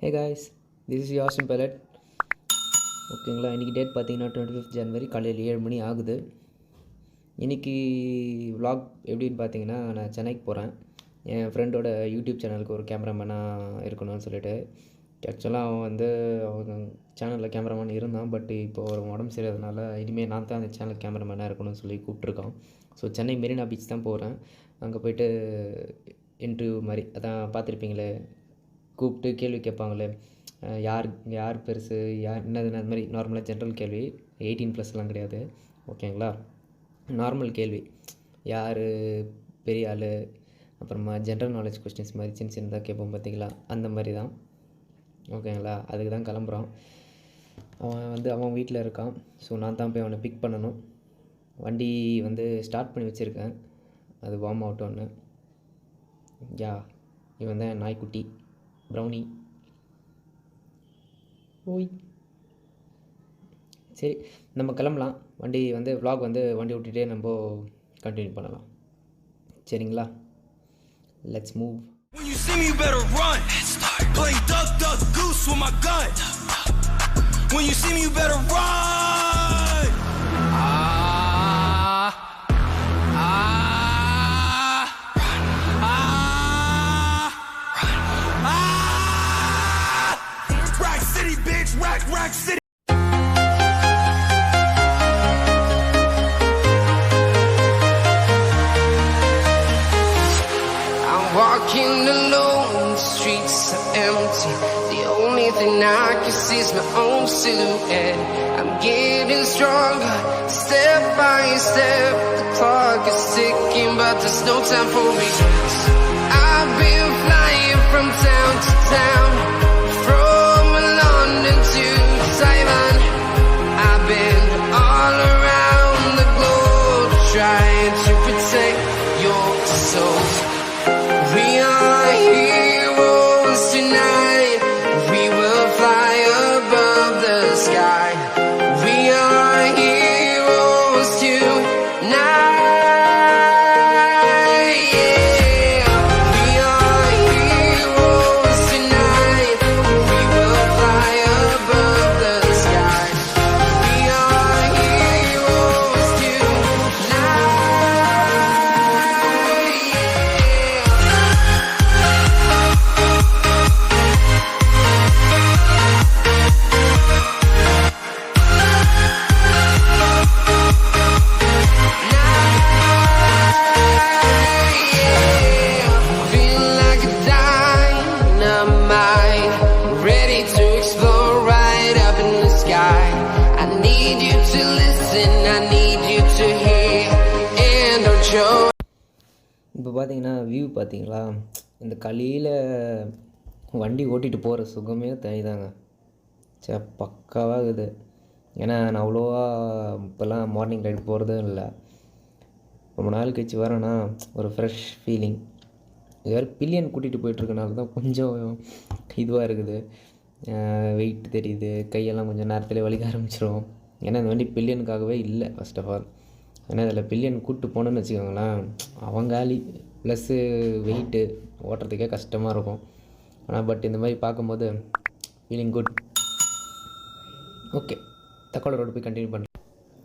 Hey guys, this is Austrian pilot. ஓகேங்களா, இன்றைக்கி date பார்த்தீங்கன்னா 25 ஜனவரி காலையில் 7 மணி ஆகுது. இன்றைக்கி vlog எப்படின்னு பார்த்தீங்கன்னா, நான் சென்னைக்கு போகிறேன். என் ஃப்ரெண்டோட யூடியூப் சேனலுக்கு ஒரு கேமராமேனாக இருக்கணும்னு சொல்லிட்டு. ஆக்சுவலாக அவன் சேனலில் கேமராமேன் இருந்தான். பட் இப்போ ஒரு உடம்பு சரியாதனால இனிமேல் நான் தான் அந்த சேனல் கேமராமேனாக இருக்கணும்னு சொல்லி கூப்பிட்ருக்கான். ஸோ சென்னை மெரினா பீச் தான் போகிறேன். அங்கே போய்ட்டு இன்டர்வியூ மாதிரி அதான் பார்த்துருப்பீங்களே, கூப்பிட்டு கேள்வி கேட்பாங்களே, யார் பெருசு, என்னதுன்னு அது மாதிரி நார்மலாக ஜென்ரல் கேள்வி, 18+லாம் கிடையாது. ஓகேங்களா, நார்மல் கேள்வி, யார் பெரிய ஆள், அப்புறமா ஜென்ரல் நாலேஜ் கொஸ்டின்ஸ் மாதிரி சின்னதாக கேட்போம் பார்த்தீங்களா, அந்த மாதிரி தான். ஓகேங்களா, அதுக்கு தான் கிளம்புறான். அவன் வீட்டில் இருக்கான். ஸோ நான் தான் போய் அவனை பிக் பண்ணணும். வண்டி ஸ்டார்ட் பண்ணி வச்சுருக்கேன், அது வார்ம் ஆகட்டும்னு. இவன் தான் நாய்க்குட்டி ப்ரௌனி. ஓய், சரி நம்ம கிளம்பலாம். வண்டி vlog வண்டி விட்டுட்டே நம்ம கண்டினியூ பண்ணலாம். சரிங்களா, let's move. When you see me you better run. Play duck duck goose with my gun. When you see me you better run. Rack City bitch, rack city. Walking alone, the streets are empty. The only thing I can see is my own silhouette. I'm getting stronger, step by step. The clock is ticking, but there's no time for regrets. I've been flying from town to town, from London to Taiwan. I've been all around the globe, trying to protect your soul. We are heroes tonight. We will fly above the sky. We are heroes tonight. Yeah. We are heroes tonight. We will fly above the sky. We are heroes tonight. Feel like a dynamite, ready to explore right up in the sky. I need you to listen, I need you to hear, and don't show. இப்போ பார்த்தீங்கன்னா view பார்த்தீங்களா, இந்த களியில் வண்டி ஓட்டிகிட்டு போகிற சுகமே தனிதாங்க. பக்காவாக இருக்குது. ஏன்னா நான் அவ்வளோவா இப்போல்லாம் மார்னிங் ரைடு போகிறதும் இல்லை. ரொம்ப நாள் கழிச்சு வரேன்னா ஒரு ஃப்ரெஷ் ஃபீலிங். இது வேறு பில்லியன் கூட்டிகிட்டு போயிட்டுருக்கனால தான் கொஞ்சம் இதுவாக இருக்குது. வெயிட் தெரியுது, கையெல்லாம் கொஞ்சம் நேரத்தில் வலிக்க ஆரம்பிச்சிடும். ஏன்னா இந்த வண்டி பில்லியனுக்காகவே இல்லை ஃபர்ஸ்ட் ஆஃப் ஆல். ஏன்னா இதில் பில்லியன் கூப்பிட்டு போனோன்னு வச்சுக்கோங்களேன், அவங்காலி ப்ளஸ்ஸு வெயிட்டு ஓட்டுறதுக்கே கஷ்டமாக இருக்கும். ஆனால் பட் இந்த மாதிரி பார்க்கும்போது feeling good. Okay, Takkola road போய் கண்டினியூ பண்ணுறேன்.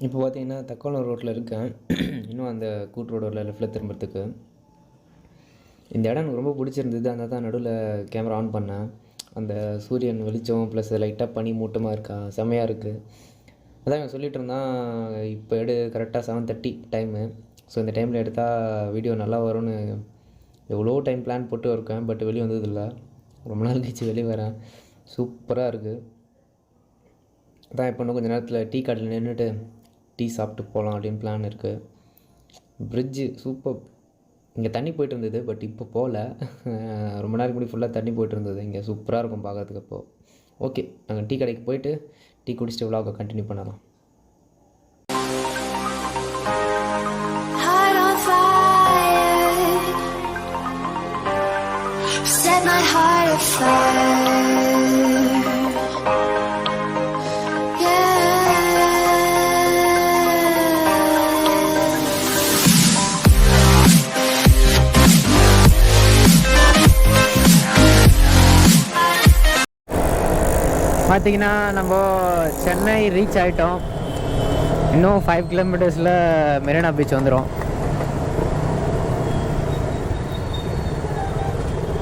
இப்போ பார்த்தீங்கன்னா தக்கோல ரோட்டில் இருக்கேன். இன்னும் அந்த கூட்டு ரோடு லெஃப்ட்டில் திரும்புறதுக்கு. இந்த இடம் எனக்கு ரொம்ப பிடிச்சிருந்தது. அந்த தான் நடுவில் கேமரா ஆன் பண்ணேன். அந்த சூரியன் வெளிச்சம் ப்ளஸ் லைட்டாக பனி மூட்டமாக இருக்கா, செம்மையாக இருக்குது. அதான் இவன் சொல்லிகிட்டு இருந்தான், இப்போ கரெக்டாக 7:30 டைமு. ஸோ இந்த டைமில் எடுத்தால் வீடியோ நல்லா வரும்னு எவ்வளோ டைம் பிளான் போட்டு இருக்கேன். பட் வெளியே வந்ததில்லை, ரொம்ப நாள் கழிச்சு வெளியே வரேன். சூப்பராக இருக்குது. அதான் இப்போ இன்னும் கொஞ்சம் நேரத்தில் டீ கடையில் நின்றுட்டு டீ சாப்பிட்டு போகலாம் அப்படின்னு பிளான் இருக்குது. Bridge super. இங்கே தண்ணி போய்ட்டு இருந்தது, பட் இப்போ போகல. ரொம்ப நேரம் முன்னாடி ஃபுல்லாக தண்ணி போய்ட்டு இருந்தது. இங்கே சூப்பராக இருக்கும் பார்க்கறதுக்கு. அப்போது ஓகே, நாங்கள் டீ கடைக்கு போயிட்டு டீ குடிச்சிட்டு vlog கண்டினியூ பண்ணலாம். Heart on fire, set my heart afire. பார்த்தீங்கன்னா நம்ம சென்னை ரீச் ஆகிட்டோம். இன்னும் 5 கிலோமீட்டர்ஸில் மெரினா பீச் வந்துடும்.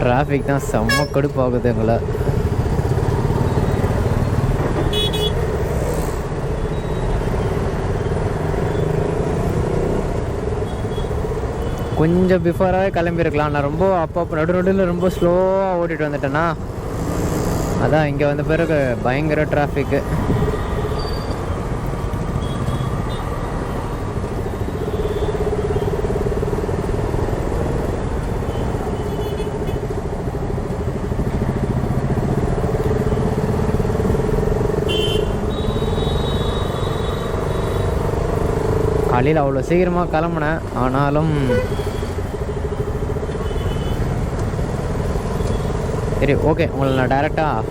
டிராஃபிக் தான் செம்ம கடுப்பாகுது எங்களை. கொஞ்சம் பிஃபோராகவே கிளம்பியிருக்கலாம். நான் ரொம்ப அப்போ நடுநடுவில் ரொம்ப ஸ்லோவாக ஓட்டிகிட்டு வந்துட்டேன்னா அதான் இங்கே வந்த பிறகு பயங்கர டிராஃபிக்கு. காலையில் அவ்வளோ சீக்கிரமாக கிளம்புனேன். ஆனாலும் சரி ஓகே, உங்களை நான் டைரெக்டாக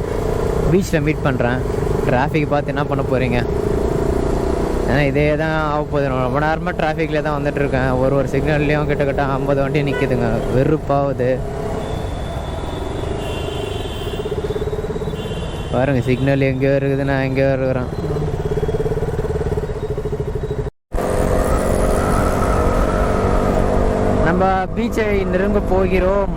பீச்சில் மீட் பண்ணுறேன். டிராஃபிக் பார்த்து என்ன பண்ண போகிறீங்க? ஏன்னா இதே தான் ஆக போகுது. ரொம்ப நேரமாக டிராஃபிக்கில் தான் வந்துட்டுருக்கேன். ஒரு சிக்னல்லையும் கிட்டத்தட்ட 50 வண்டி நிற்கிதுங்க. வெறுப்பாகுது பாருங்கள். சிக்னல் எங்கேயோ இருக்குது, நான் எங்கேயோ இருக்கிறேன். நம்ம பீச்சை நெருங்க போகிறோம்.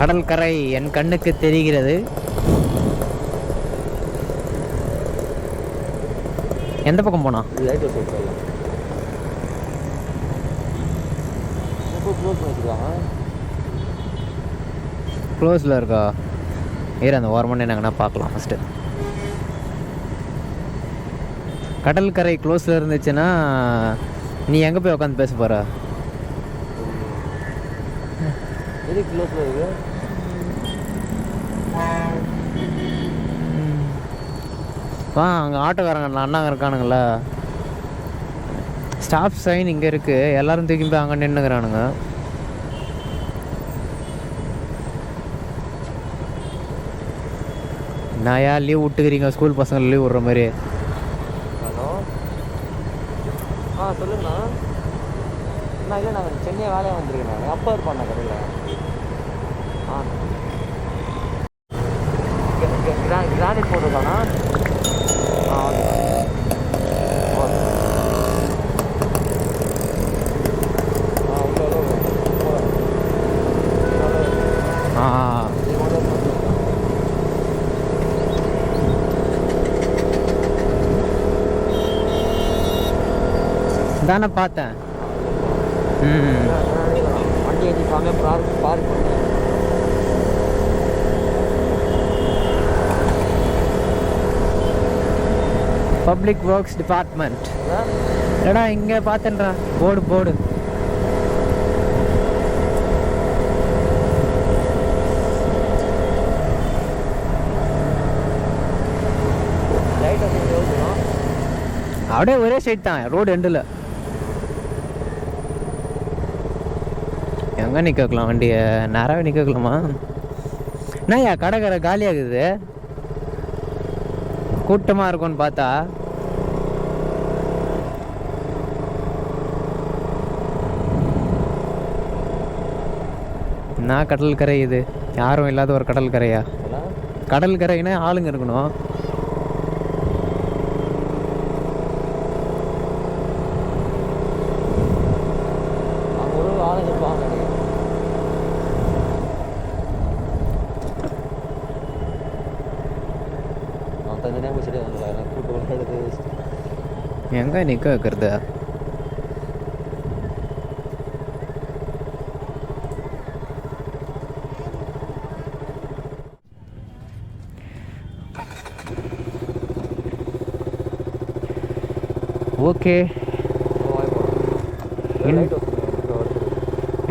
கடல் கரை என் கண்ணுக்கு தெரிகிறது. எந்த பக்கம் போனா? க்ளோஸில் இருக்கா? ஏறு அந்த ஓரமான என்னங்கன்னா பார்க்கலாம். ஃபஸ்ட்டு கடல் கரை க்ளோஸில் இருந்துச்சுன்னா நீ எங்கே போய் உட்காந்து பேச போகிற? எது க்ளோஸில் இருக்கு? அங்கே ஆட்டோக்காரங்க அண்ணாங்க இருக்கானுங்களா? ஸ்டாப் சைன் இங்கே இருக்குது. எல்லோரும் தூக்கி போய் அங்கே நின்றுக்கிறானுங்க. நான் ஏன் லீவ் விட்டுக்கிறீங்க? ஸ்கூல் பசங்க லீவ் விட்ற மாதிரி. ஹலோ, சொல்லுங்கண்ணா. அண்ணா இல்லை, நாங்கள் சென்னை வேலையாக வந்துருக்கேன். நான் அப்பா இருப்பாண்ணா கடையில். கிரானைட் போட்டுருக்காண்ணா. தானே பார்த்தேன். வண்டி ஏற்றிக்காம பார்க் பண்ணேன். Public works department. ஏடா இங்கே பார்த்தேன்றா போர்டு. அப்படியே ஒரே சைட் தான், ரோடு எண்டில். எங்கே நிற்க வைக்கலாம் வண்டியை? நேராகவே நிற்க வைக்கலாமா? என்னய்யா கடற்கரை காலியாகுது, கூட்டமாக இருக்கும்னு பார்த்தா நான் கடல் கரை. இது யாரும் இல்லாத ஒரு கடல் கரையா? கடல் கரைன்னா ஆளுங்க இருக்கணும். எங்கே நிற்க வைக்கிறது? ஓகே,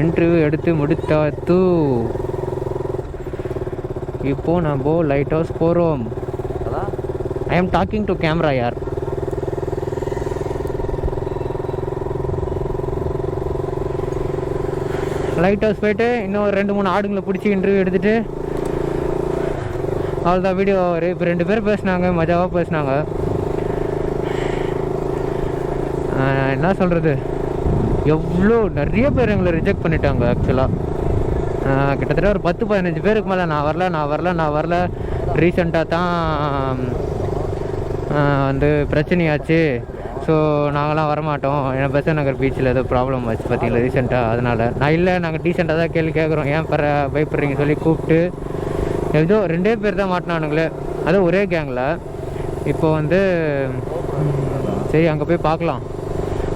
இன்டர்வியூ எடுத்து முடித்தாத்து. இப்போ நம்ம லைட் ஹவுஸ் போகிறோம். I am talking to camera யார். லைட் ஹவுஸ் போயிட்டு இன்னும் 2-3 ஆடுங்களை பிடிச்சி இன்டர்வியூ எடுத்துகிட்டு அவ்வளோதான் வீடியோ. இப்போ 2 பேர் பேசினாங்க, மஜாவாக பேசினாங்க. என்ன சொல்கிறது, எவ்வளோ நிறைய பேர் எங்களை ரிஜெக்ட் பண்ணிட்டாங்க. ஆக்சுவலாக கிட்டத்தட்ட ஒரு 10-15 பேருக்கு மேலே நான் வரல. ரீசெண்டாக தான் வந்து பிரச்சனையாச்சு, ஸோ நாங்களாம் வரமாட்டோம். ஏன்னா பெசன்ட் நகர் பீச்சில் ஏதோ ப்ராப்ளம் ஆச்சு பார்த்தீங்களா ரீசெண்டாக. அதனால் நான் இல்லை, நாங்கள் டீசெண்டாக தான் கேள்வி கேட்குறோம், ஏன் பயப்படுறீங்க சொல்லி கூப்பிட்டு ஏதோ 2 பேர் தான் மாட்டினானுங்களே, அதுவும் ஒரே கேங்கில். இப்போ வந்து சரி அங்கே போய் பார்க்கலாம்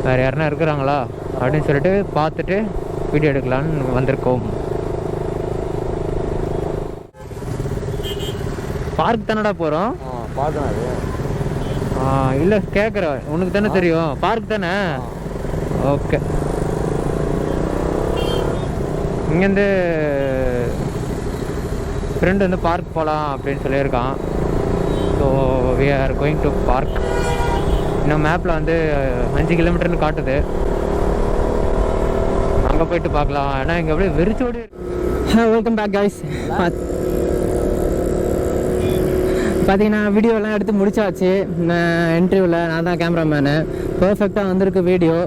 வேறு யாருன்னா இருக்கிறாங்களா அப்படின்னு சொல்லிட்டு பார்த்துட்டு வீடியோ எடுக்கலான்னு வந்திருக்கோம். பார்க் தானடா போகிறோம்? இல்லை கேட்குறேன், உனக்கு தானே தெரியும். பார்க் தானே? ஓகே. இங்கேருந்து ஃப்ரெண்டு வந்து பார்க் போகலாம் அப்படின்னு சொல்லியிருக்கான். So we are going to park. இன்னும் மேப்பில் வந்து 5 கிலோமீட்டர்னு காட்டுது. அங்கே போயிட்டு பார்க்கலாம். ஏன்னா இங்கே அப்படியே வெறிச்சோடி. Welcome back guys. பார்த்தீங்கன்னா வீடியோலாம் எடுத்து முடிச்சாச்சு. இன்டர்வியூவில் நான் தான் கேமராமேனு. பர்ஃபெக்டாக வந்திருக்கு வீடியோ,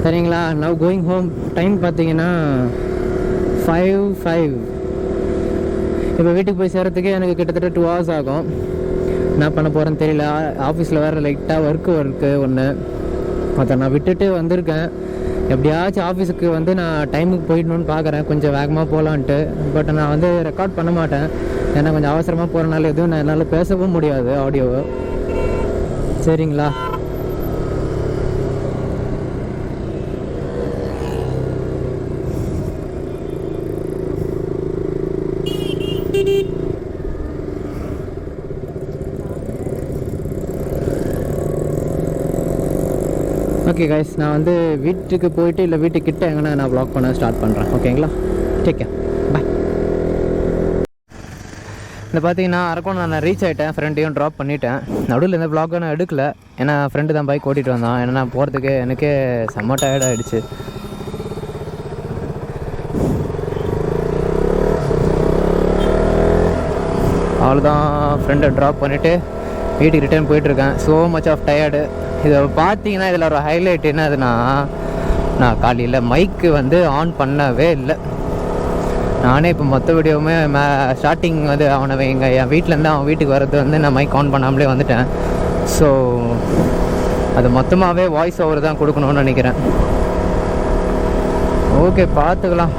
சரிங்களா? Now going home. டைம் பார்த்தீங்கன்னா 5:05. இப்போ வீட்டுக்கு போய் சேர்கிறதுக்கு எனக்கு கிட்டத்தட்ட 2 hours ஆகும். என்ன பண்ண போகிறேன்னு தெரியல. ஆஃபீஸில் வேறு லைட்டாக ஒர்க்கு ஒன்று அதை நான் விட்டுட்டு வந்திருக்கேன். எப்படியாச்சும் ஆஃபீஸுக்கு வந்து நான் டைமுக்கு போயிடணுன்னு பார்க்குறேன், கொஞ்சம் வேகமாக போகலான்ட்டு. பட் நான் வந்து ரெக்கார்ட் பண்ண மாட்டேன், ஏன்னா கொஞ்சம் அவசரமாக போகிறனால எதுவும் என்னால் பேசவும் முடியாது ஆடியோவை, சரிங்களா? ஓகே கைஸ், நான் வந்து வீட்டுக்கு போயிட்டு இல்லை வீட்டுக்கிட்ட எங்கன்னா நான் வ்ளாக் பண்ண ஸ்டார்ட் பண்ணுறேன். ஓகேங்களா? டேக் கேர், பாய். இந்த பார்த்தீங்கன்னா அரக்கோணம் நான் ரீச் ஆகிட்டேன். ஃப்ரெண்டையும் ட்ராப் பண்ணிவிட்டேன். நடுவில் இந்த வ்ளாகை நான் எடுக்கல, ஏன்னா ஃப்ரெண்டு தான் பைக் ஓட்டிகிட்டு வந்தான். ஏன்னா நான் போகிறதுக்கு எனக்கே செம்ம டயர்ட் ஆகிடுச்சு. அவ்வளோதான், ஃப்ரெண்டை ட்ராப் பண்ணிவிட்டு வீட்டுக்கு ரிட்டர்ன் போயிட்டுருக்கேன். So much of tired. இதை பார்த்தீங்கன்னா இதில் ஒரு ஹைலைட் என்னதுன்னா, நான் காலையில் மைக்கு வந்து ஆன் பண்ணவே இல்லை. நானே இப்போ மொத்த வீடியோவுமே ஸ்டார்டிங் வந்து அவனை என் வீட்டிலேருந்து அவன் வீட்டுக்கு வர்றது வந்து நான் மைக் ஆன் பண்ணாமலே வந்துட்டேன். ஸோ அது மொத்தமாகவே வாய்ஸ் ஓவர் தான் கொடுக்கணும்னு நினைக்கிறேன். ஓகே, பார்த்துக்கலாம்.